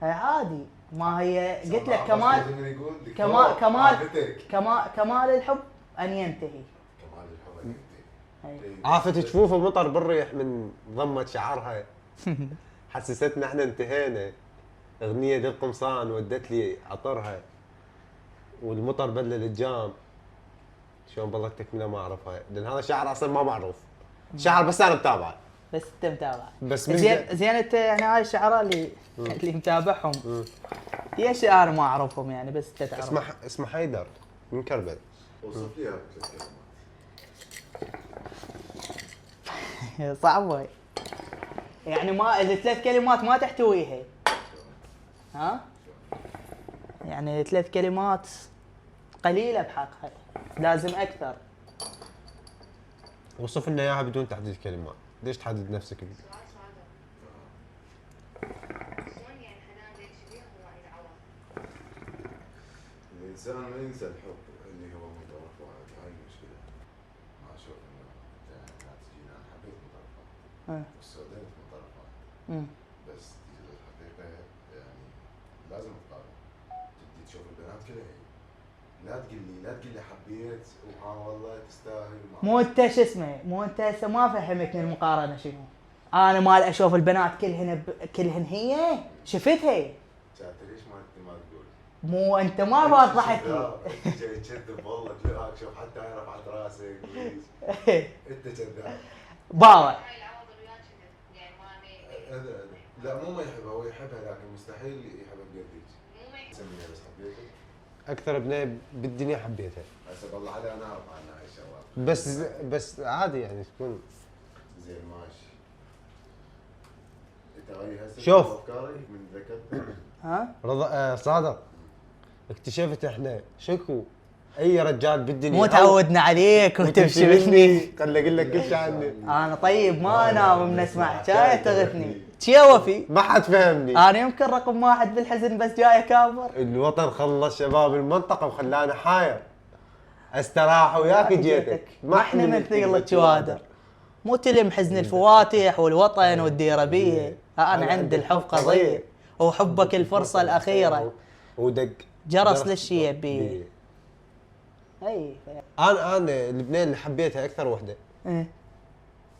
عادي، ما هي قلت لك كمال الحب ان ينتهي. كمال الحب ان ينتهي. عافت تشوفه مطر بالريح من ضمة شعرها. حسستنا احنا انتهينا. اغنية دي القمصان ودت لي عطرها، والمطر بلل الجام. شلون بالله التكمله ما اعرفها، لان هذا شعر اصلا ما معروف. شعر بس انا متابعه. بس انت متابع. بس زين انت يعني هاي الشعراء اللي متابعهم في اشياء ما اعرفهم يعني، بس انت تعرف. اسمه حيدر من كربل. وصف لي صعبه يعني، ما الثلاث كلمات ما تحتويها. ها؟ يعني 3 كلمات قليله بحقها، لازم اكثر. وصف لنا اياها بدون تحديد كلمات. ليش تحدد نفسك؟ الانسان ما ينسى الحب اللي هو من طرف واحد، هاي المشكله. ما اشوف انه لا تجينا انا حبيت من طرف واحد واستودعت من طرف واحد، بس تجي للحقيقه يعني لازم تقارن. تبدي تشوف البنات كلها هي. لا تقول لي حبيت وها والله تستاهل. مو انت شو اسمه، مو انت هسه ما فهمتني المقارنه شنو. انا مال اشوف البنات كلهن هي شفتها. ليش ما تقول؟ مو انت ما وضحت لي. جاي تكذب والله تلاقيك شوف حتى هاي رفعت راسك. انت كذاب. باوع. لا مو ما يحبها، هو يحبها لكن مستحيل يحبها بيديك. مو ما يسميها بس حبيتك. اكثر بنيه بالدنيا حبيتها. هسه والله علي انا اعرف عنها هاي الشغلات. بس عادي يعني تكون زين ماشي. انت غير هسه شوف افكارك من ذكرت. ها؟ رضا صادق. اكتشفت احنا شكو اي رجال بالدنيا مو تعودنا عليك وتبشرني. خلي اقول لك كل شيء عني. انا طيب ما انام من اسمع حكايه تغثني. تشوفي ما حد فهمني. انا يمكن رقم 1 بالحزن بس جاي كابر. الوطن خلص شباب المنطقه وخلانا حاير. استراح وياك جيتك ما احنا من ثقل الشوادر. مو تلم حزن الفواتح والوطن والديره بيه. انا عندي الحب قضيه وحبك الفرصه الاخيره. ودق جرس للشيء بيه. اي انا البنيه اللي حبيتها اكثر وحده. ايه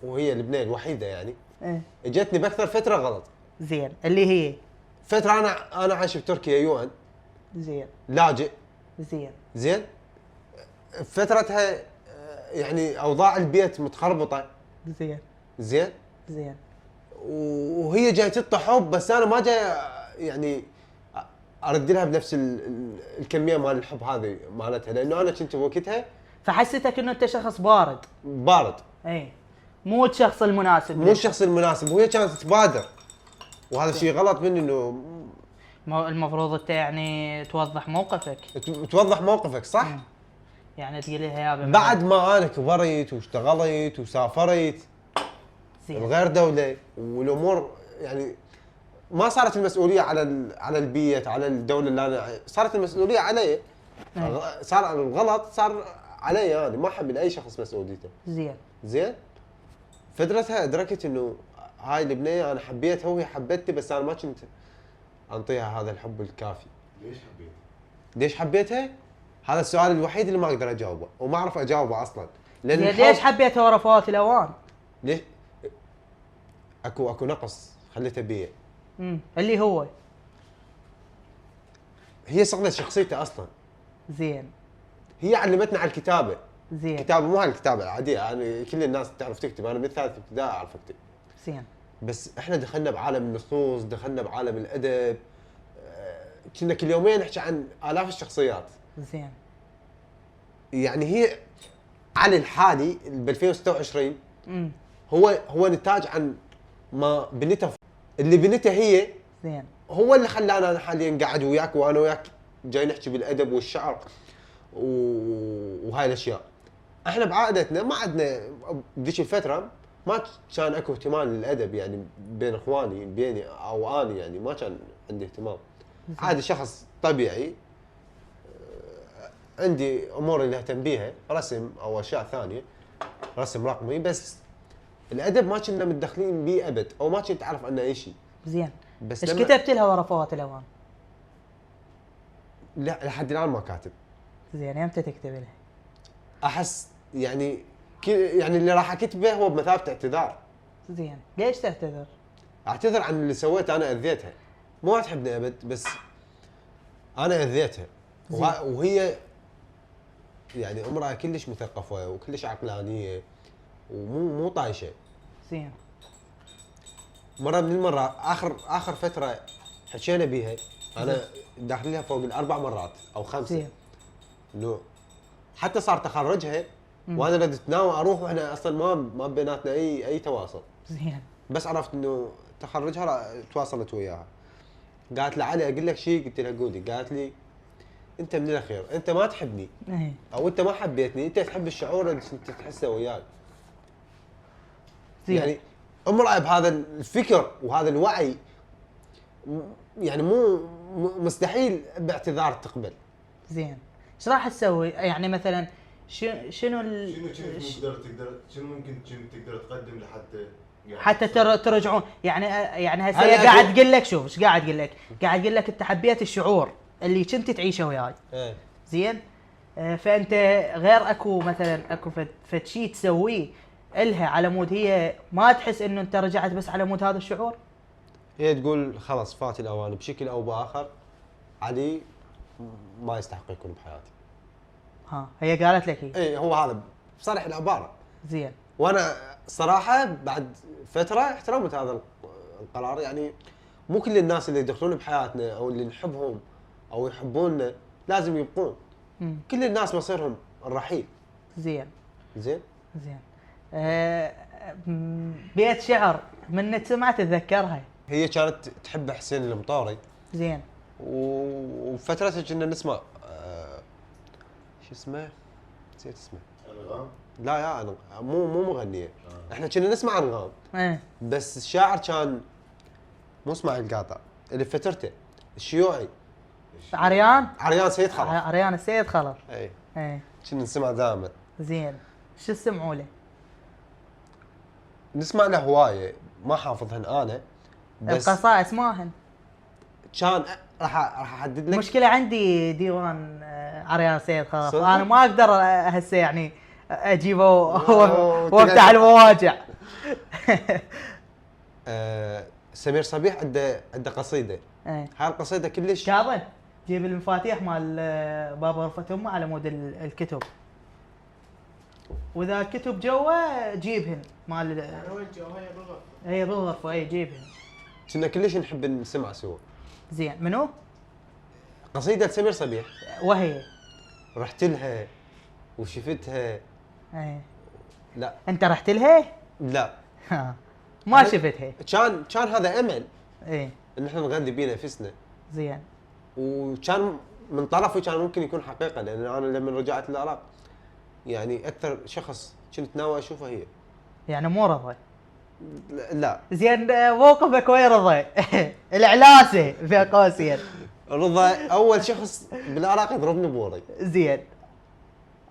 وهي البنيه الوحيده يعني. ايه اجتني باكثر فتره غلط. زين اللي هي فتره انا عايش بتركيا يوان. زين لاجئ. زين فترتها يعني اوضاع البيت متخربطه. زين وهي جاي تطلع حب، بس انا ما جاي يعني ارد لها بنفس الكميه مال الحب هذه مالتها، لانه انا كنت بوقتها فحسيتك انه انت شخص بارد. اي مو الشخص المناسب. وهي كانت تبادر، وهذا شيء غلط مني. انه المفروض انت يعني توضح موقفك صح. يعني تقول لها يا بعد ما انا كبرت واشتغلت وسافرت بغير دوله والامور يعني ما صارت المسؤوليه على البيت، على الدوله اللي انا صارت المسؤوليه علي. صار الغلط صار علي انا، ما احمل اي شخص مسؤوليته. زين فترتها ادركت انه هاي البنيه انا حبيتها وهي حبتني، بس انا ما كنت انطيها هذا الحب الكافي. ليش حبيتها؟ هذا السؤال الوحيد اللي ما اقدر اجاوبه وما اعرف اجاوبه اصلا. ليش حبيتها ورا فوات الاوان؟ ليش؟ اكو نقص خليتها بيه. اللي هو هي صقلت شخصيته اصلا. زين هي علمتنا على الكتابه. كتابه مو هالكتابه العاديه، يعني كل الناس تعرف تكتب، انا من ثالث ابتدائي اعرف اكتب. زين بس احنا دخلنا بعالم النصوص، دخلنا بعالم الادب. كنا كل يومين نحكي عن آلاف الشخصيات. زين يعني هي علي الحالي ب 2026 هو نتاج عن ما بنته، اللي بنته هي. زين هو اللي خلانا انا حاليا قاعد وياك وانا وياك جاي نحكي بالادب والشعر وهاي الاشياء. احنا بعائلتنا ما عندنا بذيك الفتره ما كان اكو اهتمام للادب يعني بين اخواني بيني او اني، يعني ما كان عندي اهتمام. عادي شخص طبيعي، عندي امور اللي اهتم بيها، رسم او اشياء ثانيه، رسم رقمي، بس الادب ما كنا متدخلين بيه ابد او ما كنت اعرف عنه اي شيء. زين بس ايش كتبت لها ورا فوات الاوان؟ لا لحد الان ما كاتب. زين يمتى تكتب لها؟ احس يعني يعني اللي راح اكتبه هو بمثابه اعتذار. زين ليش تعتذر؟ اعتذر عن اللي سويته، انا اذيتها، مو ما تحبني ابد بس انا اذيتها، وهي يعني امراه كلش مثقفه وكلش عقلانيه ومو طايشه. زين مره من المرات اخر فتره حكينا بيها، انا داخل لها فوق الاربع مرات او خمسه. زين انه حتى صار تخرجها وانا ردت ناوي اروح واحنا اصلا ما بيناتنا اي تواصل. زين بس عرفت انه تخرجها تواصلت وياها. قالت لي علي اقول لك شيء، قلت لها قولي. قالت لي انت من الاخير انت ما تحبني ايه او انت ما حبيتني، انت تحب الشعور اللي انت تحسه وياي. زين يعني امرأة بهذا الفكر وهذا الوعي يعني مو مستحيل باعتذار تقبل. زين ايش راح تسوي؟ يعني مثلا شنو شنو ممكن تقدر تقدم لحتى يعني حتى ترجعون يعني هسه هل هي قاعد أكو- تقول لك شوف ايش قاعد تقول لك؟ قاعد تقول لك انت حبيت الشعور اللي كنت تعيشه وياي. ايه زين فانت غير اكو مثلا اكو فد شيء تسويه الها على مود هي ما تحس انه انت رجعت بس على مود هذا الشعور؟ هي تقول خلاص فات الاوان بشكل او باخر، علي ما يستحق يكون بحياتي. ها هي قالت لك هي. اي هو هذا بصريح العباره. زين وانا صراحه بعد فتره احترمت هذا القرار. يعني مو كل الناس اللي يدخلون بحياتنا او اللي نحبهم او يحبوننا لازم يبقون. مم. كل الناس مصيرهم الرحيل. زين زين زين بيت شعر من سمعت تتذكرها؟ هي كانت تحب حسين المطاري، زين وفترتها كنا نسمع شو اسمه؟ نسيت اسمه. انغام؟ لا يا أنا مو مغنيه. احنا كنا نسمع انغام ايه بس الشاعر كان مو اسماعيل القاطع اللي فترته الشيوعي، عريان سيد خلف. عريان السيد خلف. اي ايه كنا نسمع دائما. زين شو تسمعوا له؟ نسمع له هوايه ما حافظهن انا بس القصائد اسمعهن. كان راح احدد لك. مشكلة عندي ديوان عريان السيد خلف، صدق؟ انا ما اقدر هسه يعني اجيبه أوه، وافتح المواجع. سمير صبيح عنده قصيده، ايه هاي القصيده كلش كاظم جيب المفاتيح مال باب غرفة امه على مود الكتب، واذا كتب جوا جيبهن مال وين جو هي بالغرفة؟ هي بالغرفة اي جيبهن. كنا كلش نحب نسمع سوا. زين منو؟ قصيده لسمير صبيح وهي رحت لها وشفتها. ايه لا انت رحت لها؟ لا ها. ما شفتها. كان هذا امل ايه ان احنا نغذي بيه نفسنا، زين وكان من طرفي كان ممكن يكون حقيقه، لان انا لما رجعت العراق يعني اكثر شخص كنت ناوي اشوفه هي. يعني مو رضا. لا زين موقفك وين رضا؟ العلاسه في قوسين. رضا اول شخص بالعراق يضربني بوري. زين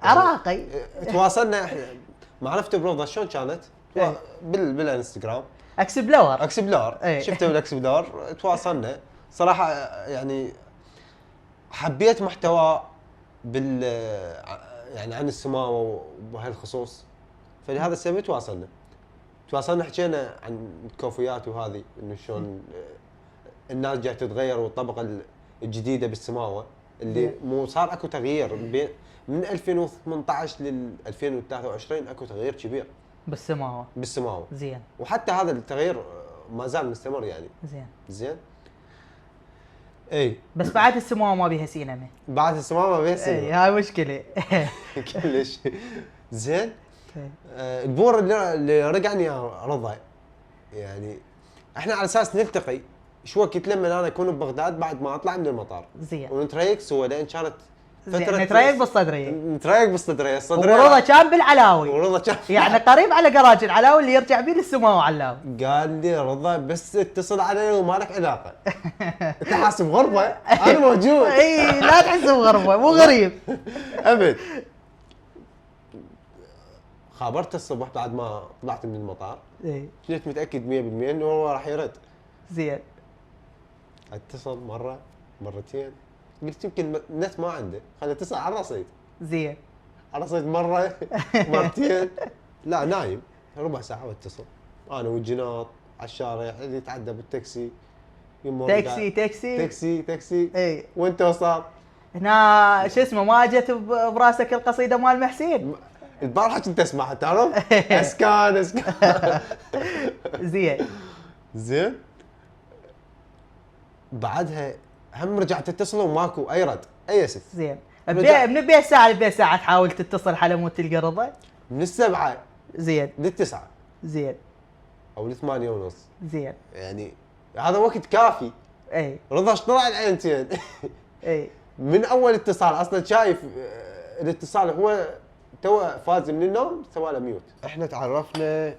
عراقي. تواصلنا احنا معرفته برضا شلون كانت؟ إيه. بالانستغرام اكسبلور. اكسبلور. إيه. شفته بالاكسبلور تواصلنا. صراحه يعني حبيت محتوى يعني عن السماوه وبهالخصوص، فلهذا السبب تواصلنا حكينا عن الكوفيات وهذه انه شلون الناس جايه تتغير والطبقه الجديده بالسماوه اللي مو صار اكو تغيير من 2018 لل 2023 اكو تغيير كبير بالسماوه. زين وحتى هذا التغيير ما زال مستمر يعني. زين اي بس بعد السماوه ما بيها سينما. بعد السماوه ما بيها اي هاي مشكله. كلش زين. إيه. البور اللي رجعني يا رضا، يعني احنا على اساس نلتقي شو وقت لما انا اكون ببغداد بعد ما اطلع من المطار زين ونتريق سوا، لان كانت زين نتريق بالصدريه. الصدريه ورضا كان بالعلاوي، ورضا كان يعني قريب على جراج العلاوي اللي يرجع بيه للسماوه علاوي. قال لي رضا بس اتصل علي وما لك علاقه. انت حاسب غربه انا موجود. اي لا تحس بغربه مو غريب. ابد. خابرته الصبح بعد ما طلعت من المطار، اي كنت متاكد 100% انه هو راح يرد. زين اتصل مره مرتين، قلت يمكن النت ما عنده، خليني اتصل على الرصيد. زين. على الرصيد مره مرتين، لا نايم ربع ساعه واتصل، انا والجناط على الشارع اللي يتعدى بالتاكسي، يمر تاكسي اي وين توصل؟ هنا شو اسمه ما جت براسك القصيده مال محسين؟ البارحه كنت اسمعها تعرف؟ اسكان زين. زين بعدها هم رجعت اتصل وماكو اي رد اي اسف. زين. من بيها ساعه لبيها ساعه تحاول تتصل حلا مو تلقى رضا؟ من 7 زين لل9 زين او ل8:30 زين. يعني هذا وقت كافي. اي رضا ايش طلع العينتين؟ اي من اول اتصال اصلا شايف الاتصال هو تو فاز من النوم سوى له ميوت. احنا تعرفنا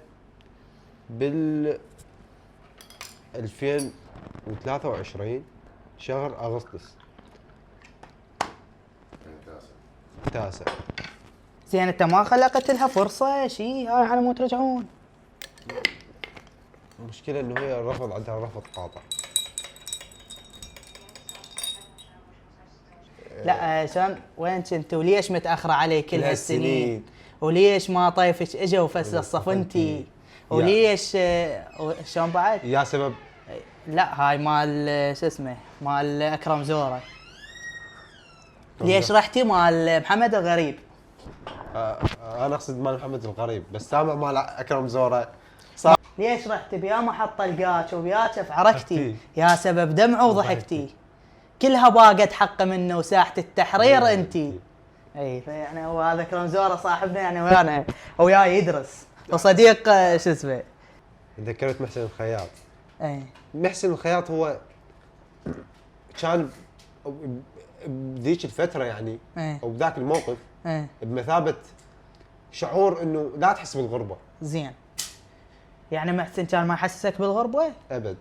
بال 2023 شهر اغسطس التاسع. زين انت ما خلقت لها فرصه شيء هاي على مود ترجعون؟ المشكله انه هي الرفض عندها رفض قاطع. لا شلون وين كنت وليش متاخره علي كل هالسنين؟ وليش ما طايفك اجا وفسر صفنتي؟ وليش شلون بعد؟ يا سبب لا هاي مال شو اسمه مال اكرم زوره. ليش رحتي مال محمد الغريب؟ انا اقصد مال محمد الغريب بس سامع مال اكرم زوره. ليش رحتي بيا محطه لقاك وبياك فعركتي يا سبب دمعه وضحكتي كلها باقت حق منه وساحه التحرير انتي. اي يعني هو هذا اكرم زوره صاحبنا يعني ويانا وياي يدرس وصديق شو اسمه. ذكرت محسن الخياط. اي محسن الخياط هو كان بذيك الفتره يعني او بذاك الموقف بمثابه شعور انه لا تحس بالغربه. زين. يعني محسن كان ما يحسسك بالغربه؟ ابد.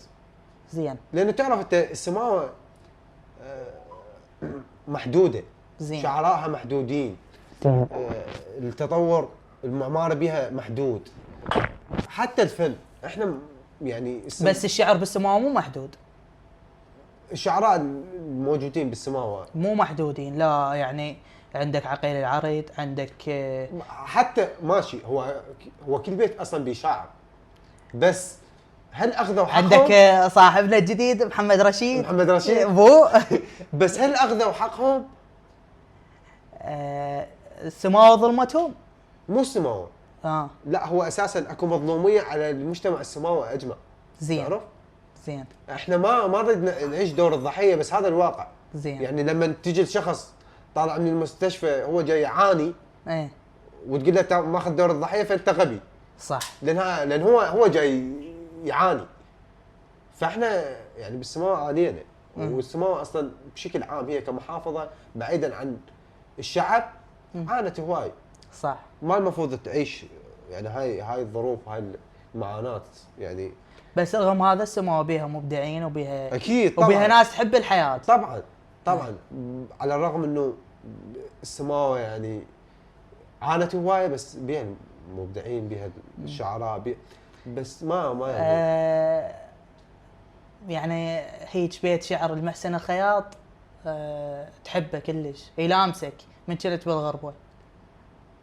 زين. لانه تعرف انت السماوه محدوده. زين. شعراءها محدودين. التطور المعماري بها محدود. حتى الفن احنا يعني بس الشعر بالسماوه مو محدود. الشعراء الموجودين بالسماوه مو محدودين لا يعني عندك عقيل العريض عندك حتى ماشي هو كل بيت اصلا بشاعر بس هل اخذوا حقهم؟ عندك صاحبنا الجديد محمد رشيد بو بس هل اخذوا حقهم؟ السماوه ظلمتهم؟ مو السماوه لا هو اساسا اكو مظلوميه على المجتمع السماوي اجمع. زين. تعرف؟ زين. احنا ما نريد نعيش دور الضحيه بس هذا الواقع. زين. يعني لما تجي الشخص طالع من المستشفى هو جاي يعاني وتقول له ماخذ دور الضحيه فانت غبي. صح. لان هو جاي يعاني. فاحنا يعني بالسماوه عانينا والسماوه اصلا بشكل عام هي كمحافظه بعيدا عن الشعب عانت هواي. صح. ما المفروض تعيش يعني هاي الظروف هاي المعاناه يعني. بس رغم هذا السماوه بيها مبدعين وبيها اكيد طبعا وبيها ناس تحب الحياه. طبعا على الرغم انه السماوه يعني عانت هوايه بس بيها مبدعين بيها الشعراء بس ما يعني هيج بيت شعر المحسن الخياط تحبه كلش يلامسك من كنت بالغربه.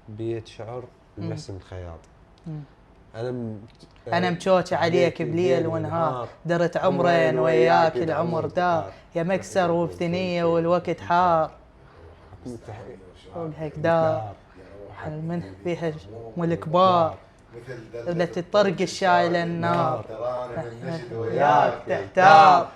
بيت شعر المحسن الخياط. انا مشوكه عليك بليل ونهار درت عمرين وياك العمر دار يا مكسر وبثنيه والوقت حار وجهك دار من فيها والكبار مثل الطرق الشايله النار وياك تحتار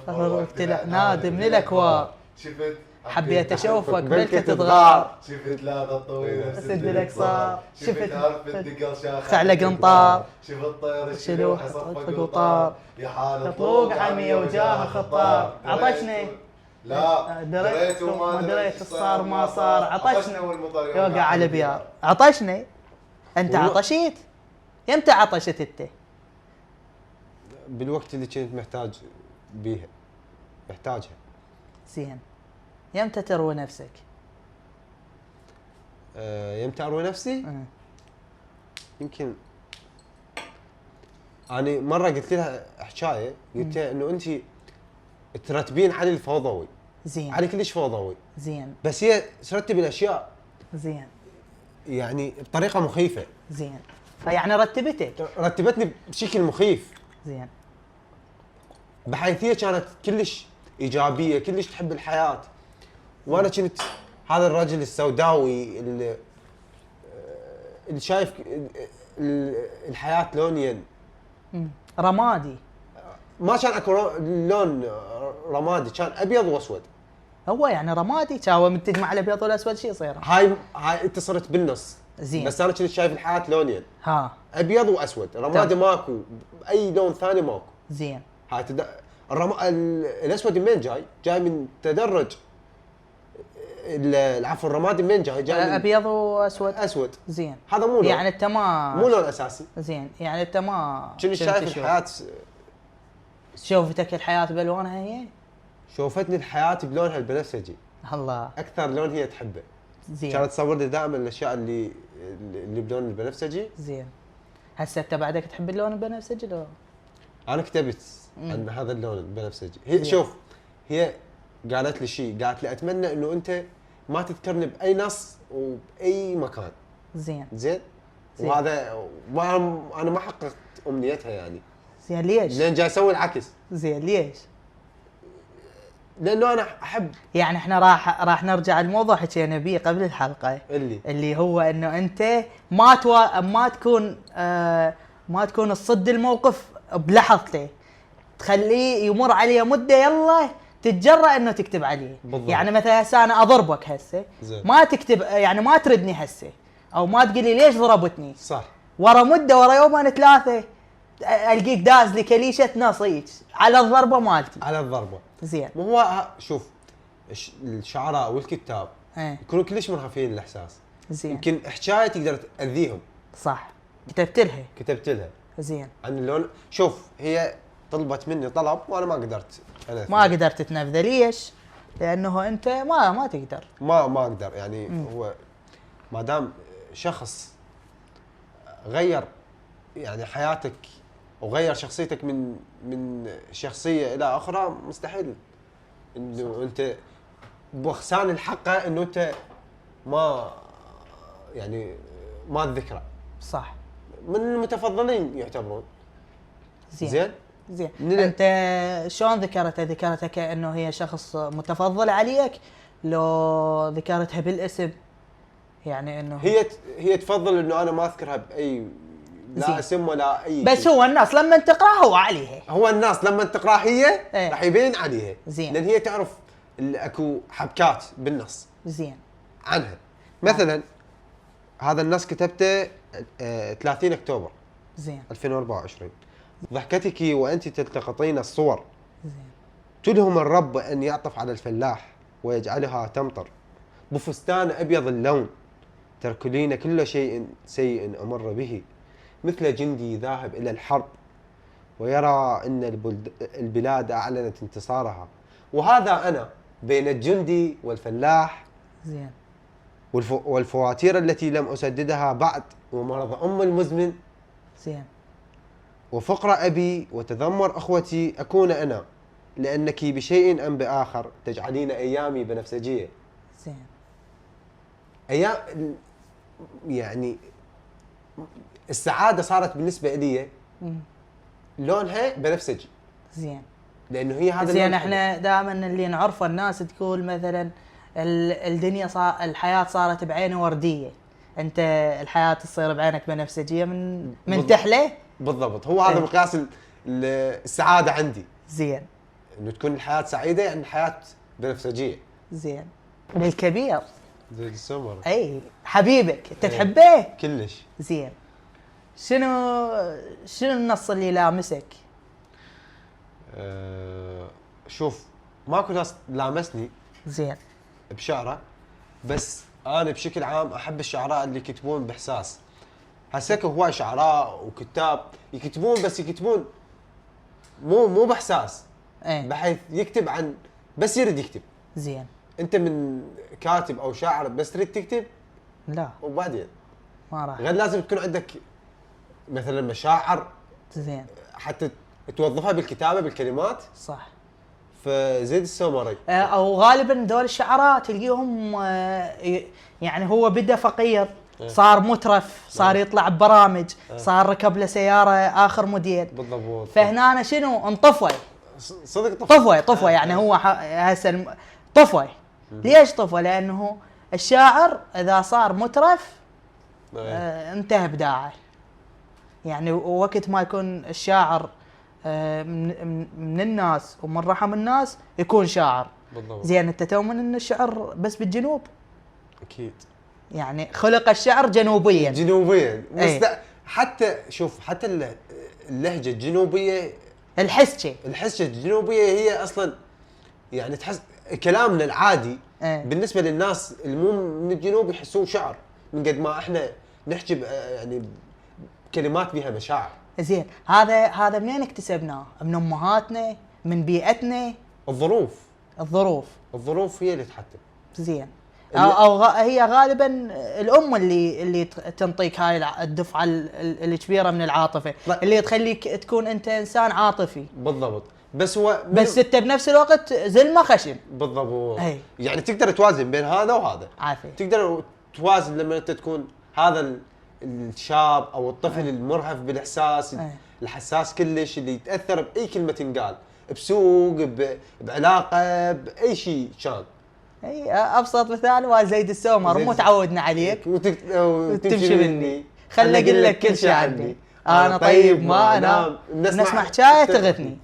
اغتلع نادي من الاكوار شفت حبيت اشوفك بلكة تغار شفت لاذا الطويله سد الاقصار شفت هرف الدقل شاخ على قنطار شفت الطير الشلوح صفق وطار يا حال طوق حميه وجاه خطار عطشني لا دريت وما دريت صار ما صار عطشنا والمطر يوقع على بيار عطشني انت عطشيت يمتى عطشت انت؟ بالوقت اللي كنت محتاج بيها محتاجها. زين. يمتى تروي نفسك؟ يمتى اروي نفسي؟ يمكن انا مره قلت لها حكايه قلت لها انه انت ترتبين علي الفوضوي، زين علي كلش فوضوي، زين بس هي ترتب الاشياء زين يعني بطريقه مخيفه. زين فيعني رتبتك. رتبتني بشكل مخيف، زين بحيث هي كانت كلش ايجابيه، كلش تحب الحياه، وانا كنت هذا الرجل السوداوي اللي شايف الحياه لونيا رمادي. ما كان اكو لون رمادي، كان ابيض واسود. هو يعني رمادي كان من تجمع الابيض والاسود شي يصير. هاي انت صرت بالنص. زين بس انا كنت شايف الحياه لونين، ها ابيض واسود، رمادي ماكو، اي لون ثاني ماكو. زين هاي الاسود من جاي؟ جاي من تدرج العفو، الرمادي من جاي؟ جاي من ابيض واسود. اسود. زين هذا مو لون، يعني انت ما مو لون اساسي. زين يعني انت ما كنت شايف الحياه، شوفتك الحياه بالوانها هي. شوفتني الحياه بلونها البنفسجي، الله اكثر لون هي تحبه. زين كانت تصور لي دائما الاشياء اللي بلون البنفسجي. زين هسه انت بعدك تحب اللون البنفسجي لو؟ انا كتبت عن هذا اللون البنفسجي. هي شوف، هي قالت لي شيء، قالت لي اتمنى انه انت ما تذكرني باي نص وباي مكان. زين زين. وهذا انا ما حققت امنيتها يعني. زين ليش؟ لان جاي اسوي العكس. زين ليش؟ لانه انا احب، يعني احنا راح نرجع الموضوع حكينا بيه قبل الحلقه اللي هو انه انت ما تكون تصد الموقف بلحظته، تخليه يمر عليه مده يلا تتجرأ انه تكتب عليه. بالضبط. يعني مثلا هسه انا اضربك هسه، ما تكتب يعني ما تردني هسه او ما تقول لي ليش ضربتني. صح. ورا مده ورا يومين ثلاثه القيك داز لي كليشه نصيج على الضربه مالتي. على الضربه. زين. مو هو شوف الشعراء والكتاب يكونوا كلش مرهفين الاحساس. زين. يمكن حكايه تقدر تاذيهم. صح. كتبت لها. زين. عن اللون. شوف هي طلبت مني طلب وانا ما قدرت أنفذ. ما قدرت تنفذه. ليش؟ لانه انت ما تقدر. ما اقدر يعني. هو ما دام شخص غير يعني حياتك وغير شخصيتك من شخصيه الى اخرى، مستحيل انه انت بوخسان الحقه انه انت ما يعني ما تذكره. صح. من المتفضلين يعتبرون. زين. انت شلون ذكرتها كانه هي شخص متفضل عليك، لو ذكرتها بالاسم يعني انه هي تفضل انه انا ما اذكرها باي لا اسم ولا اي بس شيء. هو الناس لما تقراها هو عليها. هو الناس لما تقراها هي راح يبين عليها. زين. لان هي تعرف اكو حبكات بالنص. زين. عنها. مثلا هذا النص كتبته 30 اكتوبر. زين. 2024. ضحكتك وانت تلتقطين الصور. زين. تلهم الرب ان يعطف على الفلاح ويجعلها تمطر بفستان ابيض اللون، تركلين كل شيء سيء امر به، مثل جندي ذاهب الى الحرب ويرى ان البلاد اعلنت انتصارها، وهذا انا بين الجندي والفلاح. زين. والفواتير التي لم اسددها بعد، ومرض المزمن. زين. وفقر ابي وتذمر اخوتي اكون انا، لانك بشيء ام باخر تجعلين ايامي بنفسجيه. زين. ايام يعني السعاده صارت بالنسبه لي لونها بنفسجي. زين. لانه هي هذا زين. احنا دائما اللي نعرفه الناس تقول مثلا الدنيا الحياه صارت بعينه ورديه، انت الحياه تصير بعينك بنفسجيه من تحلى. بالضبط. هو هذا مقياس السعاده عندي. زين. انه تكون الحياه سعيده يعني الحياه بنفسجيه. زين. الكبير زين السمر. اي حبيبك انت تحبه كلش. زين. شنو النص اللي لامسك؟ شوف ماكو ناس لامسني زين بشعره، بس انا بشكل عام احب الشعراء اللي يكتبون باحساس. هسه هواي شعراء وكتاب يكتبون، بس يكتبون مو باحساس. بحيث يكتب عن بس يريد يكتب. زين. انت من كاتب او شاعر بس تريد تكتب؟ لا. وبعدين ما راح. غير لازم تكون عندك مثلا مشاعر. زين. حتى توظفها بالكتابه بالكلمات. صح. زيد السومري. او غالبا دول الشعراء تلقيهم يعني هو بدا فقير، صار مترف، صار يطلع ببرامج، صار ركب له سياره اخر موديل. بالضبط. فهنا أنا شنو انطفى، صدق طفى يعني هو هسه طفى. ليش طفى؟ لانه الشاعر اذا صار مترف انتهى ابداعه. يعني وقت ما يكون الشاعر من الناس ومن رحم الناس يكون شاعر. بالضبط. زين انت تؤمن ان الشعر بس بالجنوب؟ اكيد. يعني خلق الشعر جنوبيا. بس حتى شوف، حتى اللهجه الجنوبيه، الحسكه الجنوبيه هي اصلا يعني تحس كلامنا العادي بالنسبه للناس اللي مو من الجنوب يحسوه شعر، من قد ما احنا نحكي يعني كلمات بها مشاعر. زين هذا منين اكتسبناه؟ من امهاتنا، من بيئتنا؟ الظروف هي اللي تحدد. زين او هي غالبا الام اللي تنطيك هاي الدفعه الكبيره من العاطفه، اللي تخليك تكون انت انسان عاطفي. بالضبط. بس انت بنفس الوقت زلمه خشن. بالضبط. يعني تقدر توازن بين هذا وهذا. عافية. تقدر توازن لما انت تكون هذا الشاب او الطفل المرهف بالاحساس، الحساس كلش، اللي يتاثر باي كلمه تنقال، بسوق، بعلاقه، باي شيء كان. اي ابسط مثال والزيد السومر، مو تعودنا عليك وتمشي مني، خل اقول لك كل شيء عني، انا طيب ما انام، نسمع حكايه تغثني.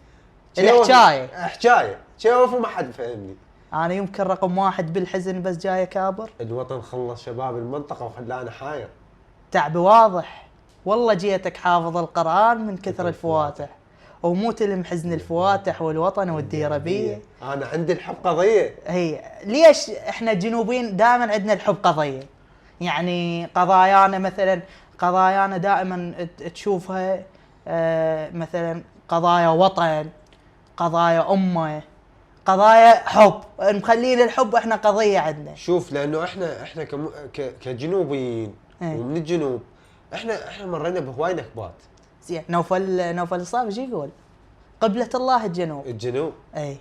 حكايه شوف وما حد فهمني. انا يمكن رقم واحد بالحزن بس جاي كابر. الوطن خلص شباب المنطقه وخلانا حاير. تعب واضح والله، جيتك حافظ القرآن من كثر الفواتح، ومو تلم حزن الفواتح والوطن والديره بيه. انا عندي الحب قضيه. هي ليش احنا الجنوبيين دائما عندنا الحب قضيه؟ يعني قضايانا دائما تشوفها مثلا قضايا وطن، قضايا امه، قضايا حب، مخلين الحب احنا قضيه عندنا. شوف، لانه احنا كجنوبيين ومن الجنوب، احنا مرينا بهواي نكبات. زين نوفل الصافي شو يقول؟ قبلة الله الجنوب. اي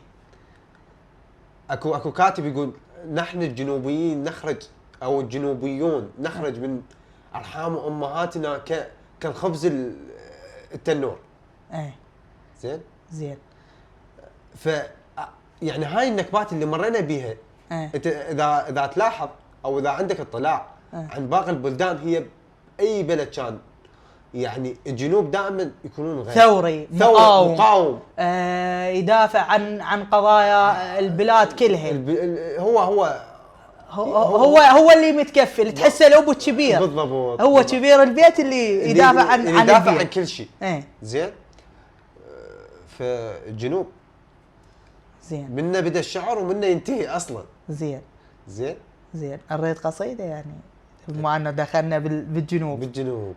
اكو كاتب يقول نحن الجنوبيين نخرج، او الجنوبيون نخرج من ارحام امهاتنا كالخبز التنور. اي زين ف يعني هاي النكبات اللي مرينا بيها، انت اذا تلاحظ او اذا عندك اطلاع عن باقي البلدان، هي باي بلد كان يعني الجنوب دائما يكونون غير ثوري مقاوم يدافع عن قضايا البلاد كلها. هو اللي متكفل، تحسه الابو الكبير. بالضبط. هو كبير البيت اللي يدافع عن كل شيء. زين. فالجنوب زين منا بدا الشعر ومنا ينتهي اصلا. زين قريت قصيده يعني بما انه دخلنا بالجنوب.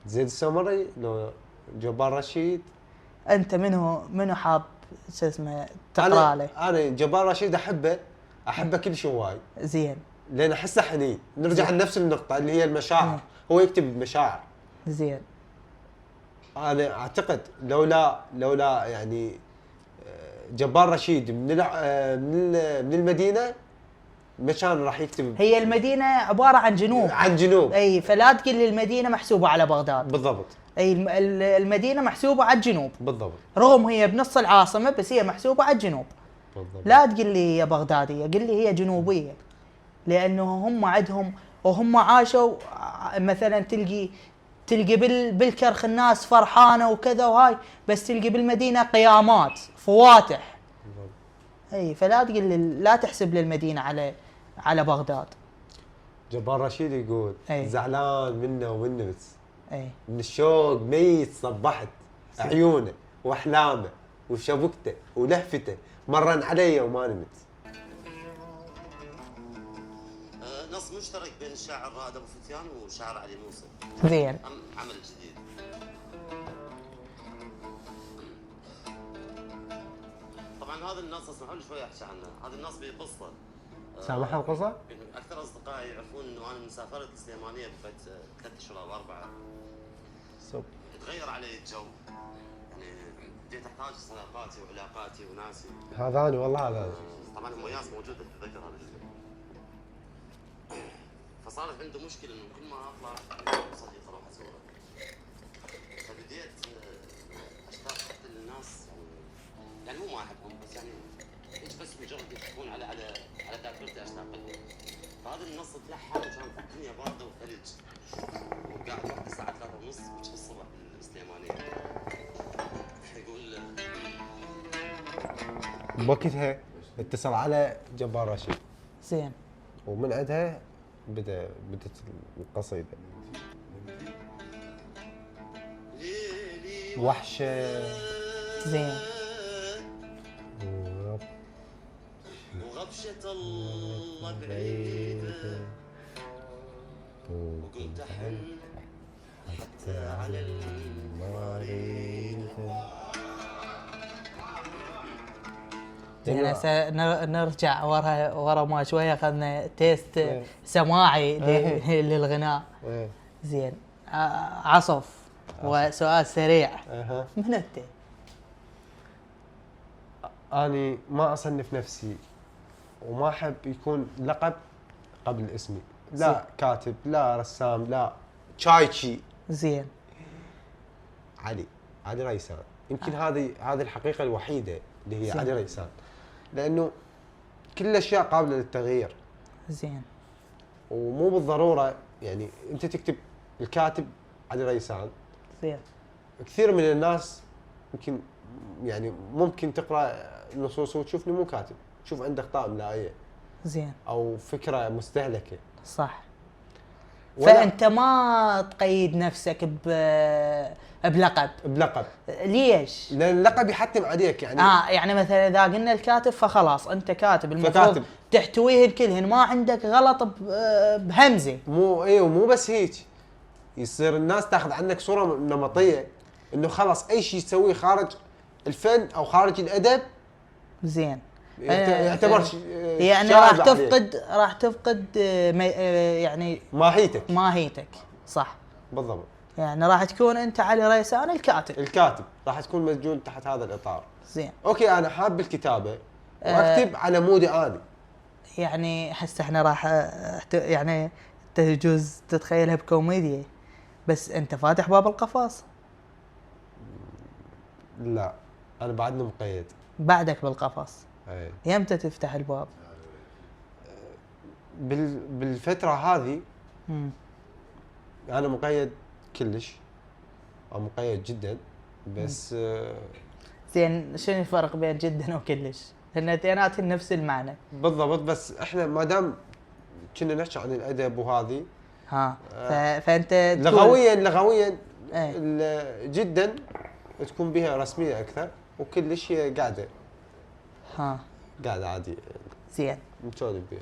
زيد السومري لو جبار رشيد؟ انت منو حاب شو اسمه تقرا له؟ انا جبار رشيد احبه كل شيء وايد. زين. لان احسه حنين، نرجع لنفس النقطه اللي هي المشاعر. هو يكتب بمشاعر. زين. انا اعتقد لولا يعني جبار رشيد من المدينه ما كان راح يكتب. هي المدينه عباره عن جنوب. اي فلا تقول لي المدينه محسوبه على بغداد. بالضبط. اي المدينه محسوبه على الجنوب. بالضبط. رغم هي بنص العاصمه بس هي محسوبه على الجنوب. بالضبط. لا تقول لي هي بغداديه، قل لي هي جنوبيه، لانه هم عندهم وهم عاشوا. مثلا تلقي بالكرخ الناس فرحانه وكذا وهاي، بس تلقي بالمدينه قيامات فواتح. اي فلا تقول لي لا تحسب للمدينه على بغداد. جبار رشيد يقول زعلان منه ومنه بس. من الشوق ميت صبحت عيونه واحلامه وشبكته ولهفته مرن علي وما نمت. نص مشترك بين الشاعر رائد ابو فتيان وشاعر علي موسى. زين. عمل جديد. طبعا هذا النص اسمحوا لي شوي احكي عنه، هذا النص بقصه. سامحها القصه؟ اكثر اصدقائي يعرفون انه انا من سافرت السليمانيه بفت 3 اشهر او 4. تغير علي الجو، يعني بديت احتاج صداقاتي وعلاقاتي وناسي. هذاني والله هذاني. طبعا ام ياس موجوده تتذكر هذا الشيء. فصارت عنده مشكله انه كل ما اطلع صديق اروح ازوره. فبديت اشتاق حتى للناس يعني مو ما احبهم بس يعني ايش بس مجرد يكون على ذاكرتي اشتاق لهم. فهذا النص تلحن وكان في الدنيا بارده وثلج. وقاعد وقت الساعه 3:30 في الصبح بالسليمانيه. يقول بوقتها اتصل على جبار رشيد. زين. ومن عندها بدت القصيده. وحشه. زين. وغبشة الله بعيدة وقلت أحن حتى على المريضة. زين هسه نرجع ورا ما شويه اخذنا تيست سماعي للغناء. زين عصف وسؤال سريع. من انت؟ اني ما اصنف نفسي وما احب يكون لقب قبل اسمي، لا كاتب لا رسام لا شايتشي. زين. علي ريسان. يمكن هذه الحقيقه الوحيده اللي هي علي ريسان، لانه كل الاشياء قابله للتغيير. زين. ومو بالضروره يعني انت تكتب الكاتب علي ريسان. زين. كثير من الناس يمكن يعني ممكن تقرا النصوص وتشوفني مو كاتب، تشوف عندي اخطاء املائيه. زين. او فكره مستهلكه. صح. فانت ما تقيد نفسك بلقب. ليش؟ لان اللقب يحتم عليك يعني. يعني مثلا اذا قلنا الكاتب فخلاص انت كاتب، المفروض تحتويه الكلهن، ما عندك غلط بهمزه. مو بس هيك، يصير الناس تاخذ عنك صوره نمطيه انه خلاص اي شيء تسويه خارج الفن او خارج الادب زين يعتبر يعني راح تفقد يعني ماهيتك. صح بالضبط. يعني راح تكون انت علي ريسان الكاتب راح تكون مسجون تحت هذا الاطار. زين. اوكي انا حاب الكتابه واكتب على مودي انا. يعني هسه احنا راح يعني تجوز تتخيلها بكوميديا، بس انت فاتح باب القفص. لا انا بعدني مقيد. بعدك بالقفص. اي. يمتى تفتح الباب؟ بالفتره هذه انا مقيد كلش او مقيد جدا بس. زين شنو الفرق بين جدا وكلش؟ لان اثنيناتهم نفس المعنى. بالضبط، بس احنا ما دام كنا نحكي عن الادب وهذه فانت لغويا جدا تكون بها رسميه اكثر، وكلش هي قاعده عادي. زين متولد بها.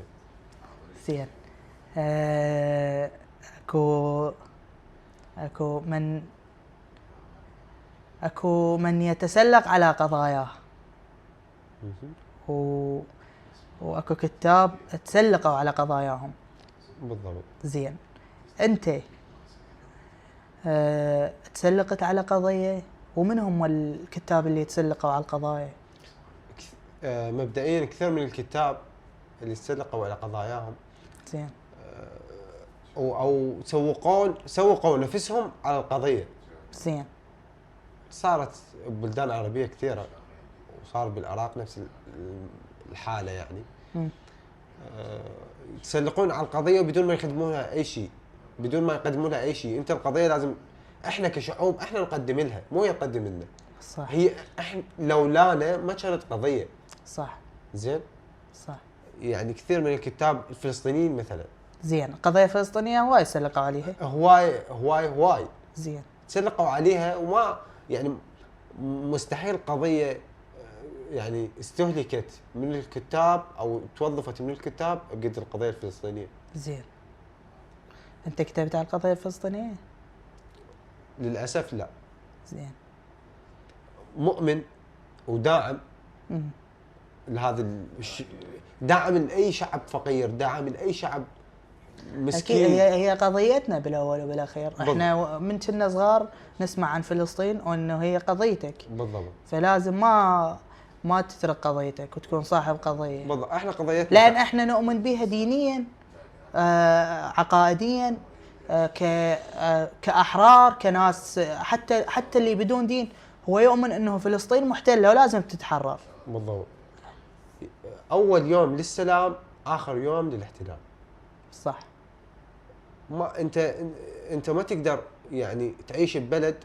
زين. اكو من يتسلق على قضاياه واكو كتاب تسلقوا على قضاياهم. بالضبط. زين انت تسلقت على قضيه، ومن هم الكتاب اللي تسلقوا على القضايا؟ مبدئيا كثير من الكتاب اللي تسلقوا على قضاياهم زين او سوقوا نفسهم على القضيه. زين. صارت ببلدان عربيه كثيره، وصار بالعراق نفس الحاله يعني. يتسلقون على القضيه بدون ما يقدمونها اي شيء، انت القضيه لازم احنا كشعوب احنا نقدم لها، مو هي تقدم لنا. صح. هي احنا لولانا ما كانت قضيه. صح. زين. صح. يعني كثير من الكتاب الفلسطينيين مثلا. زين قضيه فلسطينيه هواي سلقوا عليها. هواي. زين. سلقوا عليها، وما يعني مستحيل قضيه يعني استهلكت من الكتاب او توظفت من الكتاب بقد القضيه الفلسطينيه. زين. انت كتبت على القضيه الفلسطينيه؟ للاسف لا. زين. مؤمن وداعم لهذا داعم لاي شعب فقير، داعم لاي شعب مسكين. اكيد هي قضيتنا بالاول وبالاخير. احنا من كنا صغار نسمع عن فلسطين وانه هي قضيتك. بالضبط. فلازم ما تترك قضيتك وتكون صاحب قضيه. بالضبط. احنا قضيتنا لان احنا نؤمن بها دينيا، عقائديا، كاحرار، كناس. حتى اللي بدون دين هو يؤمن انه فلسطين محتله ولازم تتحرر. بالضبط. اول يوم للسلام اخر يوم للاحتلال. صح. ما انت ما تقدر يعني تعيش ببلد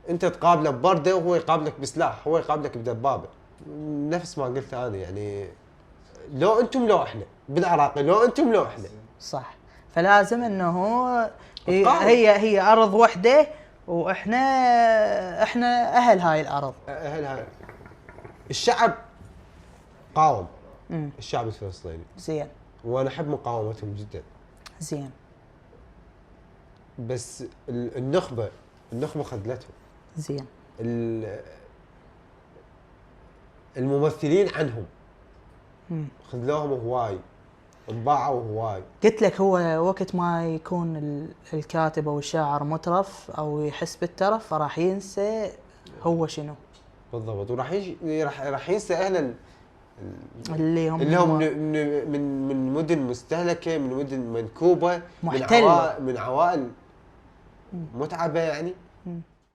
انت تقابله ببرده وهو يقابلك بسلاح، هو يقابلك بدبابه. نفس ما قلت انا يعني لو انتم لو احنا بالعراقي، لو انتم لو احنا. صح. فلازم انه هي ارض وحده، واحنا اهل هاي الارض. اهل هاي الشعب قاوم. الشعب الفلسطيني زين، وانا احب مقاومتهم جدا. زين. بس النخبه خذلتهم. زين. الممثلين عنهم خذلوهم هواي، انباعوا هواي. قلت لك هو وقت ما يكون الكاتب او الشاعر مترف او يحس بالترف راح ينسى هو شنو. بالضبط. راح ينسى اهل اللي هم من مدن مستهلكه، من مدن منكوبه، محتله، من عوائل متعبه يعني.